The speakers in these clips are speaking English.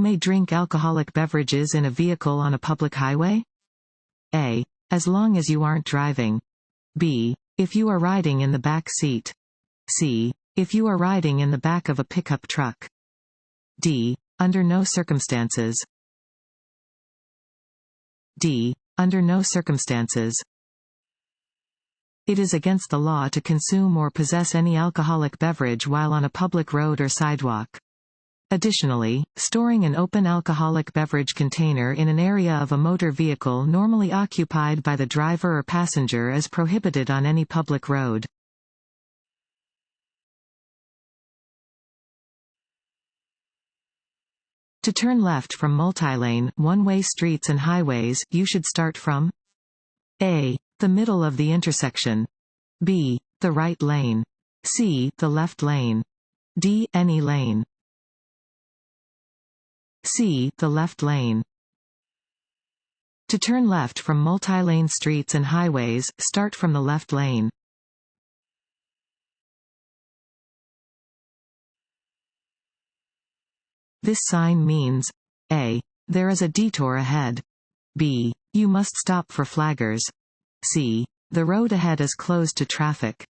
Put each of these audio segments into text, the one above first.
may drink alcoholic beverages in a vehicle on a public highway? A. As long as you aren't driving. B. If you are riding in the back seat. C. If you are riding in the back of a pickup truck. D. Under no circumstances. D. Under no circumstances. It is against the law to consume or possess any alcoholic beverage while on a public road or sidewalk. Additionally, storing an open alcoholic beverage container in an area of a motor vehicle normally occupied by the driver or passenger is prohibited on any public road. To turn left from multi-lane, one-way streets and highways, you should start from A. The middle of the intersection. B. The right lane. C. The left lane. D. Any lane. C. The left lane. To turn left from multi-lane streets and highways, start from the left lane. This sign means A. There is a detour ahead. B. You must stop for flaggers. C. The road ahead is closed to traffic.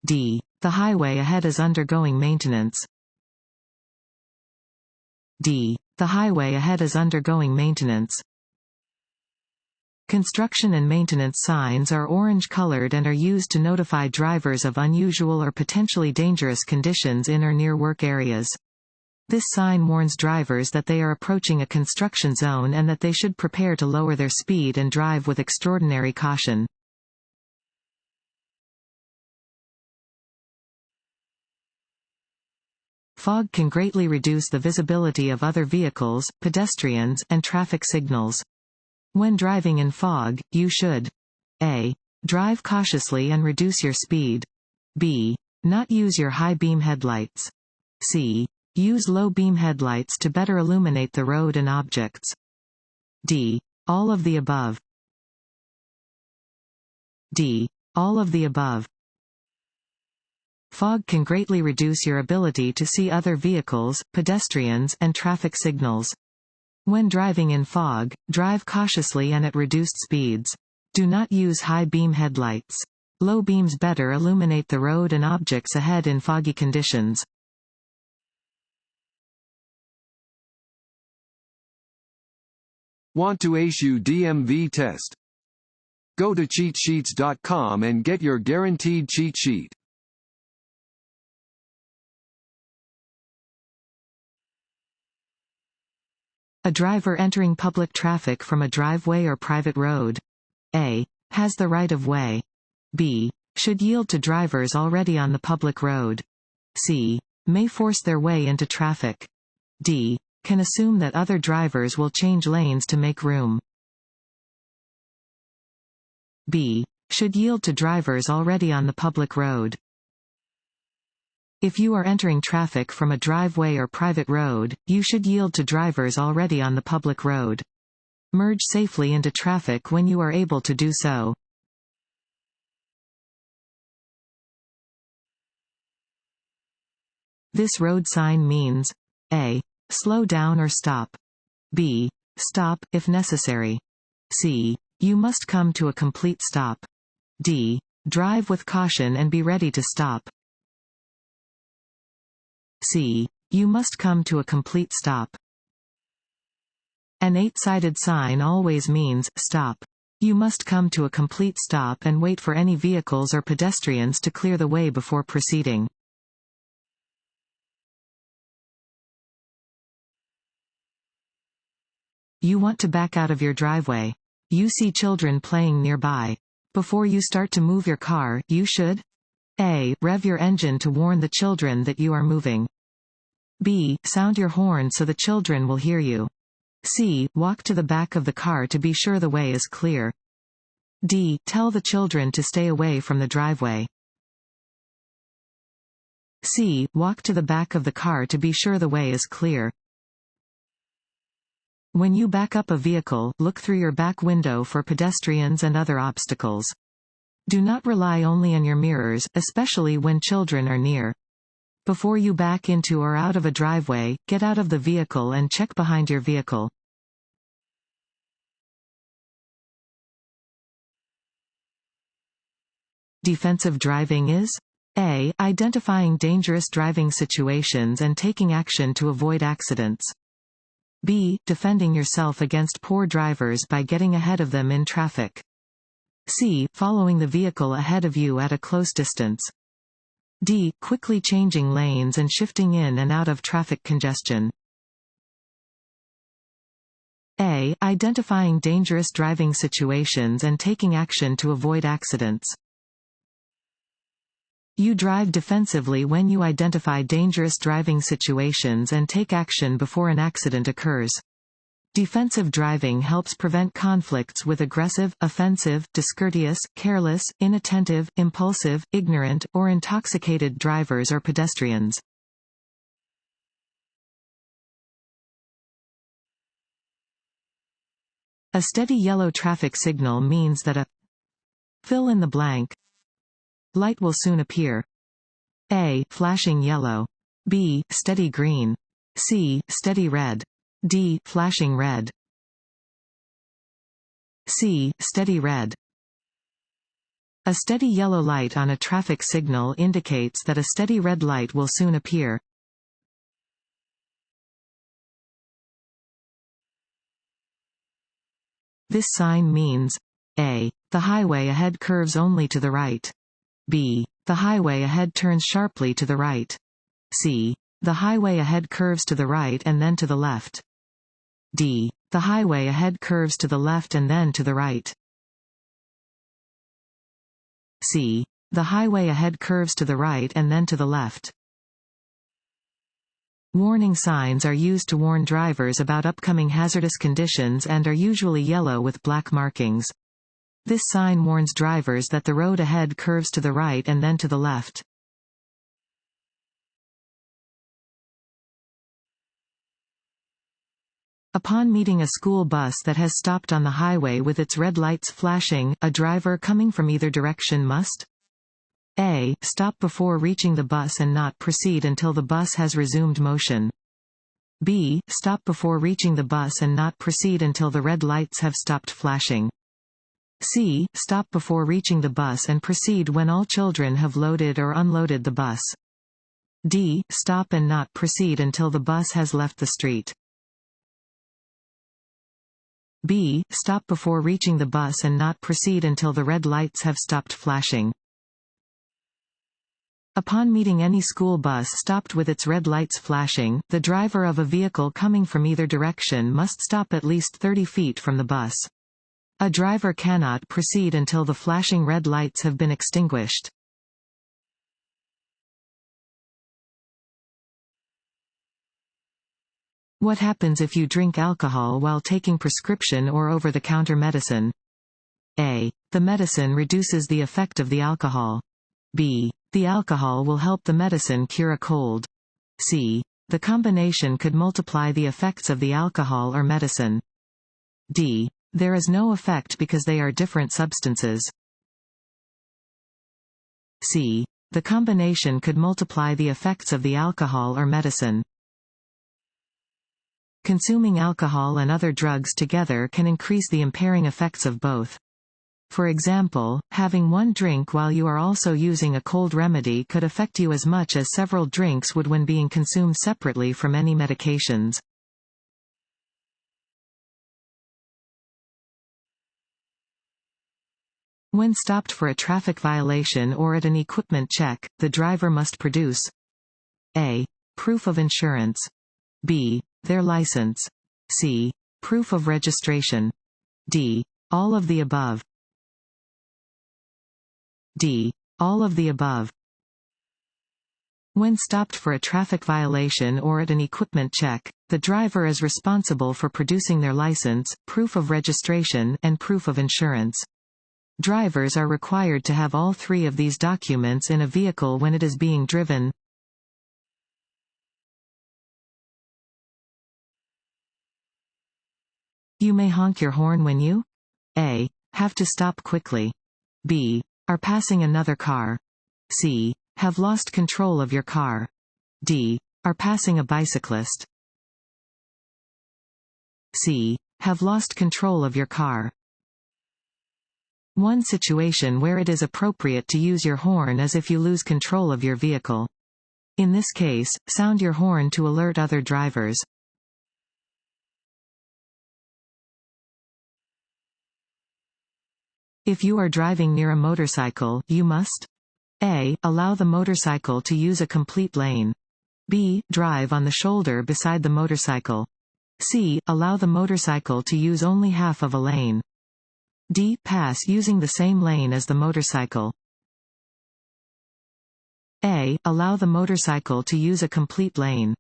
D. The highway ahead is undergoing maintenance. D. The highway ahead is undergoing maintenance. Construction and maintenance signs are orange-colored and are used to notify drivers of unusual or potentially dangerous conditions in or near work areas. This sign warns drivers that they are approaching a construction zone and that they should prepare to lower their speed and drive with extraordinary caution. Fog can greatly reduce the visibility of other vehicles, pedestrians, and traffic signals. When driving in fog, you should A. Drive cautiously and reduce your speed. B. Not use your high beam headlights. C. Use low beam headlights to better illuminate the road and objects. D. All of the above. D. All of the above. Fog can greatly reduce your ability to see other vehicles, pedestrians, and traffic signals. When driving in fog, drive cautiously and at reduced speeds. Do not use high beam headlights. Low beams better illuminate the road and objects ahead in foggy conditions. Want to ace your DMV test? Go to cheatsheets.com and get your guaranteed cheat sheet. A driver entering public traffic from a driveway or private road. A. Has the right of way. B. Should yield to drivers already on the public road. C. May force their way into traffic. D. Can assume that other drivers will change lanes to make room. B. Should yield to drivers already on the public road. If you are entering traffic from a driveway or private road, you should yield to drivers already on the public road. Merge safely into traffic when you are able to do so. This road sign means A. Slow down or stop. B. Stop, if necessary. C. You must come to a complete stop. D. Drive with caution and be ready to stop. C. You must come to a complete stop. An 8-sided sign always means, stop. You must come to a complete stop and wait for any vehicles or pedestrians to clear the way before proceeding. You want to back out of your driveway. You see children playing nearby. Before you start to move your car, you should A. Rev your engine to warn the children that you are moving. B. Sound your horn so the children will hear you. C. Walk to the back of the car to be sure the way is clear. D. Tell the children to stay away from the driveway. C. Walk to the back of the car to be sure the way is clear. When you back up a vehicle, look through your back window for pedestrians and other obstacles. Do not rely only on your mirrors, especially when children are near. Before you back into or out of a driveway, get out of the vehicle and check behind your vehicle. Defensive driving is A. Identifying dangerous driving situations and taking action to avoid accidents. B. Defending yourself against poor drivers by getting ahead of them in traffic. C. Following the vehicle ahead of you at a close distance. D. Quickly changing lanes and shifting in and out of traffic congestion. A. Identifying dangerous driving situations and taking action to avoid accidents. You drive defensively when you identify dangerous driving situations and take action before an accident occurs. Defensive driving helps prevent conflicts with aggressive, offensive, discourteous, careless, inattentive, impulsive, ignorant, or intoxicated drivers or pedestrians. A steady yellow traffic signal means that a fill in the blank light will soon appear. A. Flashing yellow. B. Steady green. C. Steady red. D. Flashing red. C. Steady red. A steady yellow light on a traffic signal indicates that a steady red light will soon appear. This sign means A. The highway ahead curves only to the right. B. The highway ahead turns sharply to the right. C. The highway ahead curves to the right and then to the left. D. The highway ahead curves to the left and then to the right. C. The highway ahead curves to the right and then to the left. Warning signs are used to warn drivers about upcoming hazardous conditions and are usually yellow with black markings. This sign warns drivers that the road ahead curves to the right and then to the left. Upon meeting a school bus that has stopped on the highway with its red lights flashing, a driver coming from either direction must A. Stop before reaching the bus and not proceed until the bus has resumed motion. B. Stop before reaching the bus and not proceed until the red lights have stopped flashing. C. Stop before reaching the bus and proceed when all children have loaded or unloaded the bus. D. Stop and not proceed until the bus has left the street. B. Stop before reaching the bus and not proceed until the red lights have stopped flashing. Upon meeting any school bus stopped with its red lights flashing, the driver of a vehicle coming from either direction must stop at least 30 feet from the bus. A driver cannot proceed until the flashing red lights have been extinguished. What happens if you drink alcohol while taking prescription or over-the-counter medicine? A. The medicine reduces the effect of the alcohol. B. The alcohol will help the medicine cure a cold. C. The combination could multiply the effects of the alcohol or medicine. D. There is no effect because they are different substances. C. The combination could multiply the effects of the alcohol or medicine. Consuming alcohol and other drugs together can increase the impairing effects of both. For example, having one drink while you are also using a cold remedy could affect you as much as several drinks would when being consumed separately from any medications. When stopped for a traffic violation or at an equipment check, the driver must produce A. Proof of insurance. B. Their license. C. Proof of registration. D. All of the above. D. All of the above. When stopped for a traffic violation or at an equipment check, the driver is responsible for producing their license, proof of registration, and proof of insurance. Drivers are required to have all three of these documents in a vehicle when it is being driven. You may honk your horn when you A. Have to stop quickly. B. Are passing another car. C. Have lost control of your car. D. Are passing a bicyclist. C. Have lost control of your car. One situation where it is appropriate to use your horn is if you lose control of your vehicle. In this case, sound your horn to alert other drivers. If you are driving near a motorcycle, you must A. Allow the motorcycle to use a complete lane. B. Drive on the shoulder beside the motorcycle. C. Allow the motorcycle to use only half of a lane. D. Pass using the same lane as the motorcycle. A. Allow the motorcycle to use a complete lane.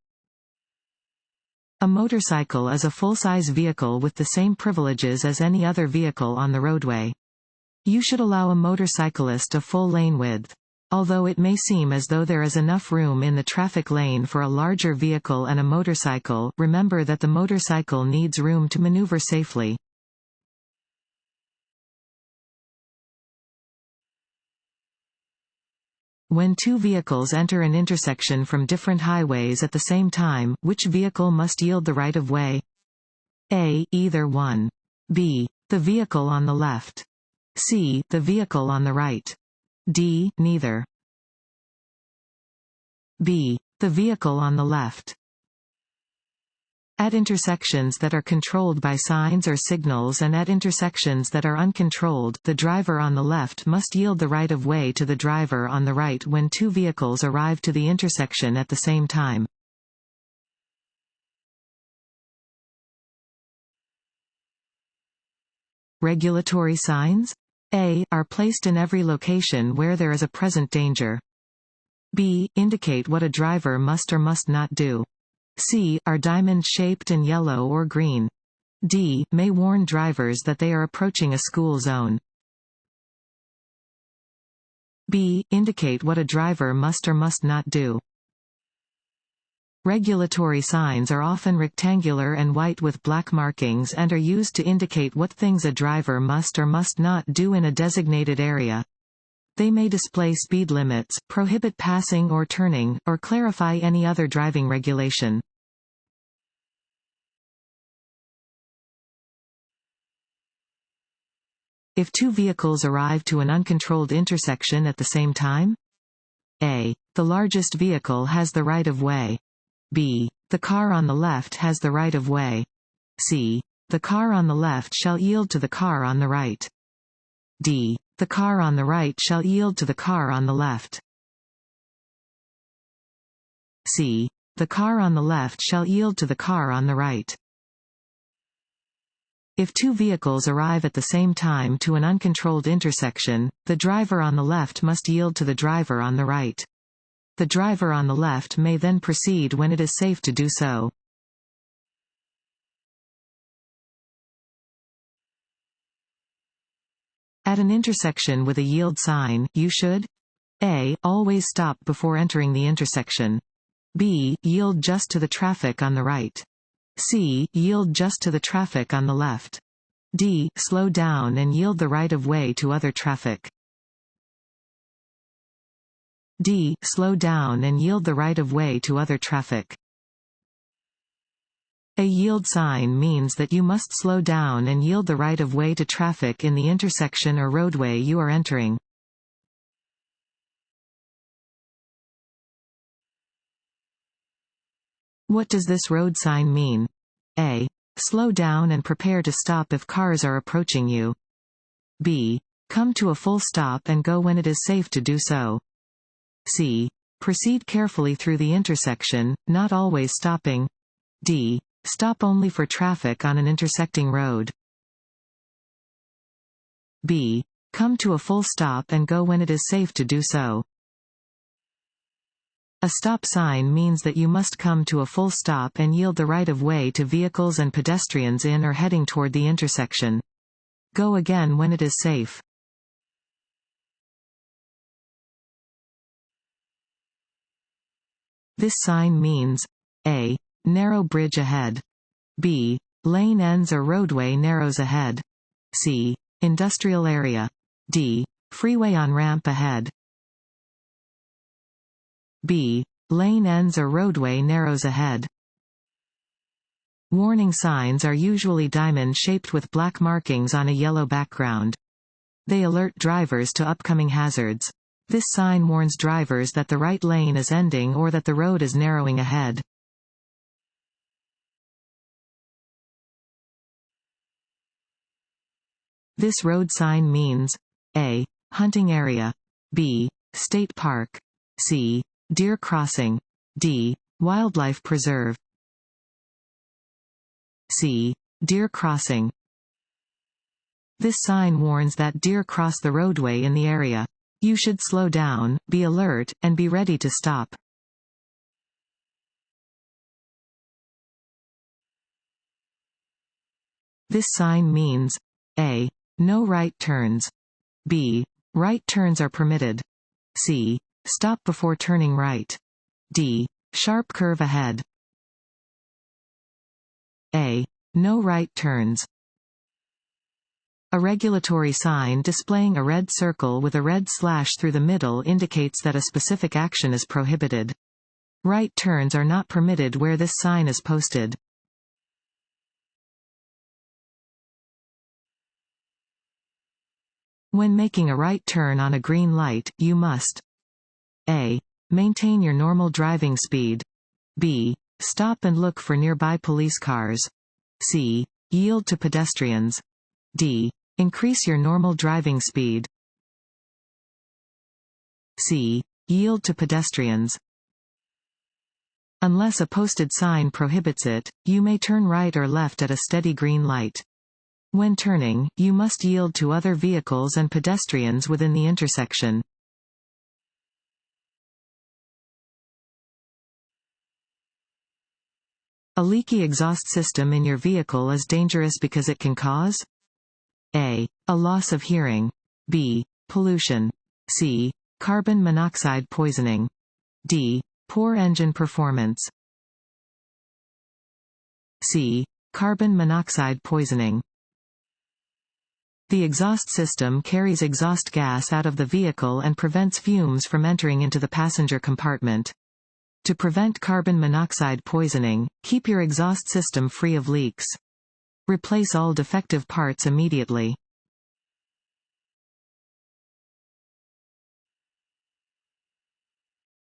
A motorcycle is a full-size vehicle with the same privileges as any other vehicle on the roadway. You should allow a motorcyclist a full lane width. Although it may seem as though there is enough room in the traffic lane for a larger vehicle and a motorcycle, remember that the motorcycle needs room to maneuver safely. When two vehicles enter an intersection from different highways at the same time, which vehicle must yield the right of way? A. Either one. B. The vehicle on the left. C. The vehicle on the right. D. Neither. B. The vehicle on the left. At intersections that are controlled by signs or signals and at intersections that are uncontrolled, the driver on the left must yield the right of way to the driver on the right when two vehicles arrive to the intersection at the same time. Regulatory signs? A. Are placed in every location where there is a present danger. B. Indicate what a driver must or must not do. C. Are diamond-shaped and yellow or green. D. May warn drivers that they are approaching a school zone. B. Indicate what a driver must or must not do. Regulatory signs are often rectangular and white with black markings and are used to indicate what things a driver must or must not do in a designated area. They may display speed limits, prohibit passing or turning, or clarify any other driving regulation. If two vehicles arrive to an uncontrolled intersection at the same time? A. The largest vehicle has the right of way. B. The car on the left has the right of way. C. The car on the left shall yield to the car on the right. D. The car on the right shall yield to the car on the left. C. The car on the left shall yield to the car on the right. If two vehicles arrive at the same time to an uncontrolled intersection, the driver on the left must yield to the driver on the right. The driver on the left may then proceed when it is safe to do so. At an intersection with a yield sign, you should A. Always stop before entering the intersection. B. Yield just to the traffic on the right. C. Yield just to the traffic on the left. D. Slow down and yield the right of way to other traffic. D. Slow down and yield the right of way to other traffic. A yield sign means that you must slow down and yield the right of way to traffic in the intersection or roadway you are entering. What does this road sign mean? A. Slow down and prepare to stop if cars are approaching you. B. Come to a full stop and go when it is safe to do so. C. Proceed carefully through the intersection, not always stopping. D. Stop only for traffic on an intersecting road. B. Come to a full stop and go when it is safe to do so. A stop sign means that you must come to a full stop and yield the right of way to vehicles and pedestrians in or heading toward the intersection. Go again when it is safe. This sign means A. Narrow bridge ahead. B. Lane ends or roadway narrows ahead. C. Industrial area. D. Freeway on ramp ahead. B. Lane ends or roadway narrows ahead. Warning signs are usually diamond-shaped with black markings on a yellow background. They alert drivers to upcoming hazards. This sign warns drivers that the right lane is ending or that the road is narrowing ahead. This road sign means A. Hunting area, B. State park, C. Deer crossing, D. Wildlife preserve. C. Deer crossing. This sign warns that deer cross the roadway in the area. You should slow down, be alert, and be ready to stop. This sign means A. No right turns, B. Right turns are permitted, C. Stop before turning right, D. Sharp curve ahead. A. No right turns. A regulatory sign displaying a red circle with a red slash through the middle indicates that a specific action is prohibited. Right turns are not permitted where this sign is posted. When making a right turn on a green light, you must A. Maintain your normal driving speed, B. Stop and look for nearby police cars, C. Yield to pedestrians, D. Increase your normal driving speed, C. Yield to pedestrians. Unless a posted sign prohibits it, you may turn right or left at a steady green light. When turning, you must yield to other vehicles and pedestrians within the intersection. A leaky exhaust system in your vehicle is dangerous because it can cause A. A loss of hearing, B. Pollution, C. Carbon monoxide poisoning, D. Poor engine performance, C. Carbon monoxide poisoning. The exhaust system carries exhaust gas out of the vehicle and prevents fumes from entering into the passenger compartment. To prevent carbon monoxide poisoning, keep your exhaust system free of leaks. Replace all defective parts immediately.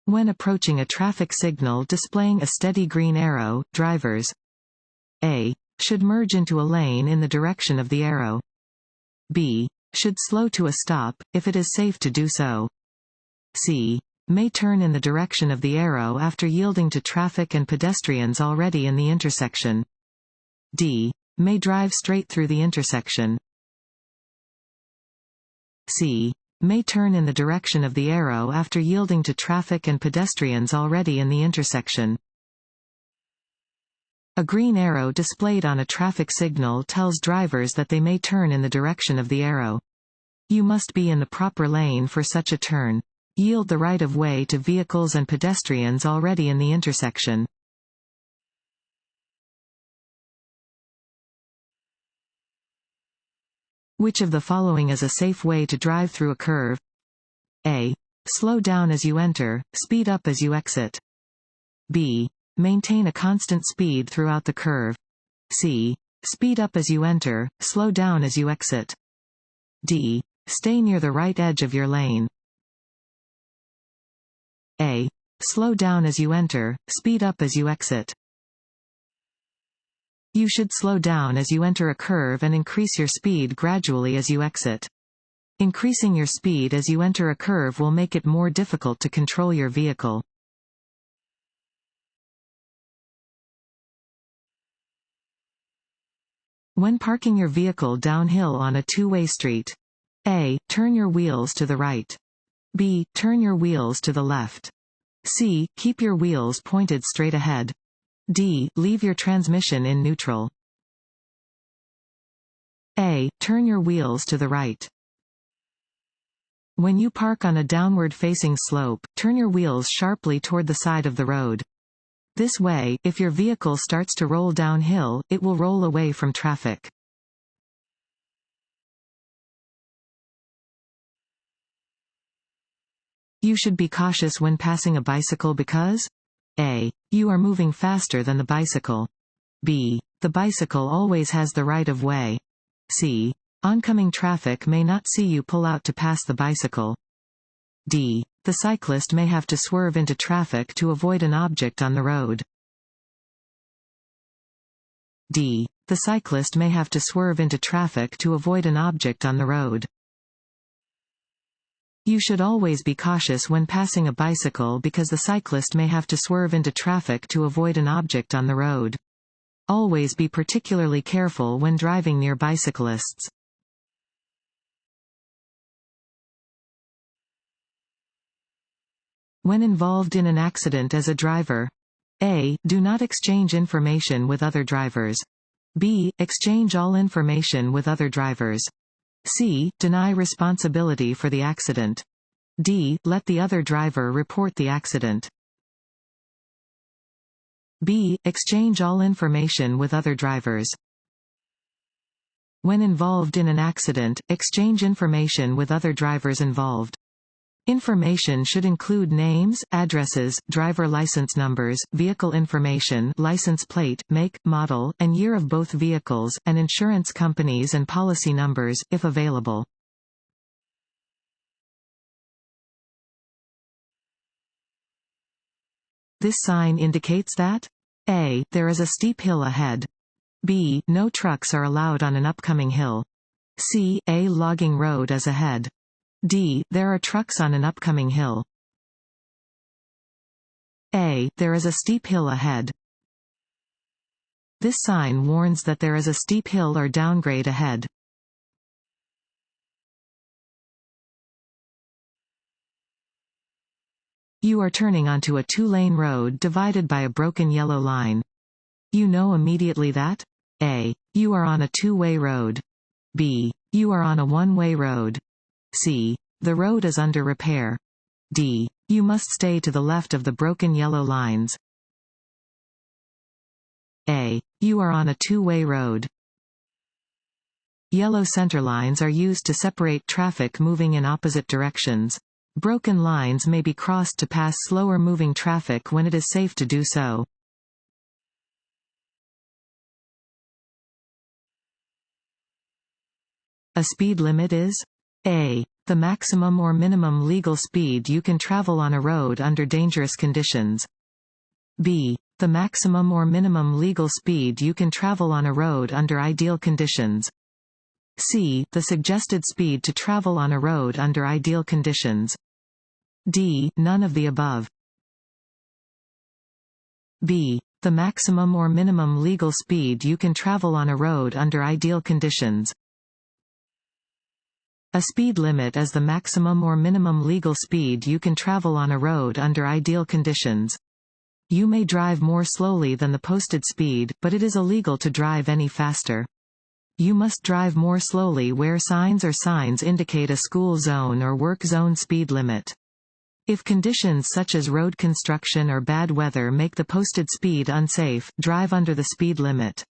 When approaching a traffic signal displaying a steady green arrow, drivers A. Should merge into a lane in the direction of the arrow. B. Should slow to a stop, if it is safe to do so. C. May turn in the direction of the arrow after yielding to traffic and pedestrians already in the intersection. D. May drive straight through the intersection. C. May turn in the direction of the arrow after yielding to traffic and pedestrians already in the intersection. A green arrow displayed on a traffic signal tells drivers that they may turn in the direction of the arrow. You must be in the proper lane for such a turn. Yield the right-of-way to vehicles and pedestrians already in the intersection. Which of the following is a safe way to drive through a curve? A. Slow down as you enter, speed up as you exit. B. Maintain a constant speed throughout the curve. C. Speed up as you enter, slow down as you exit. D. Stay near the right edge of your lane. A. Slow down as you enter, speed up as you exit. You should slow down as you enter a curve and increase your speed gradually as you exit. Increasing your speed as you enter a curve will make it more difficult to control your vehicle. When parking your vehicle downhill on a two-way street. A. Turn your wheels to the right. B. Turn your wheels to the left. C. Keep your wheels pointed straight ahead. D. Leave your transmission in neutral. A. Turn your wheels to the right. When you park on a downward-facing slope, turn your wheels sharply toward the side of the road. This way, if your vehicle starts to roll downhill, it will roll away from traffic. You should be cautious when passing a bicycle because A. You are moving faster than the bicycle. B. The bicycle always has the right of way. C. Oncoming traffic may not see you pull out to pass the bicycle. D. The cyclist may have to swerve into traffic to avoid an object on the road. D. The cyclist may have to swerve into traffic to avoid an object on the road. You should always be cautious when passing a bicycle because the cyclist may have to swerve into traffic to avoid an object on the road. Always be particularly careful when driving near bicyclists. When involved in an accident as a driver. A. Do not exchange information with other drivers. B. Exchange all information with other drivers. C. Deny responsibility for the accident. D. Let the other driver report the accident. B. Exchange all information with other drivers. When involved in an accident, exchange information with other drivers involved. Information should include names, addresses, driver license numbers, vehicle information, license plate, make, model, and year of both vehicles, and insurance companies and policy numbers, if available. This sign indicates that A. There is a steep hill ahead. B. No trucks are allowed on an upcoming hill. C. A logging road is ahead. D. There are trucks on an upcoming hill. A. There is a steep hill ahead. This sign warns that there is a steep hill or downgrade ahead. You are turning onto a two-lane road divided by a broken yellow line. You know immediately that A. You are on a two-way road. B. You are on a one-way road. C. The road is under repair. D. You must stay to the left of the broken yellow lines. A. You are on a two-way road. Yellow center lines are used to separate traffic moving in opposite directions. Broken lines may be crossed to pass slower-moving traffic when it is safe to do so. A speed limit is A. The maximum or minimum legal speed you can travel on a road under dangerous conditions. B. The maximum or minimum legal speed you can travel on a road under ideal conditions. C. The suggested speed to travel on a road under ideal conditions. D. None of the above. B. The maximum or minimum legal speed you can travel on a road under ideal conditions. A speed limit is the maximum or minimum legal speed you can travel on a road under ideal conditions. You may drive more slowly than the posted speed, but it is illegal to drive any faster. You must drive more slowly where signs or signs indicate a school zone or work zone speed limit. If conditions such as road construction or bad weather make the posted speed unsafe, drive under the speed limit.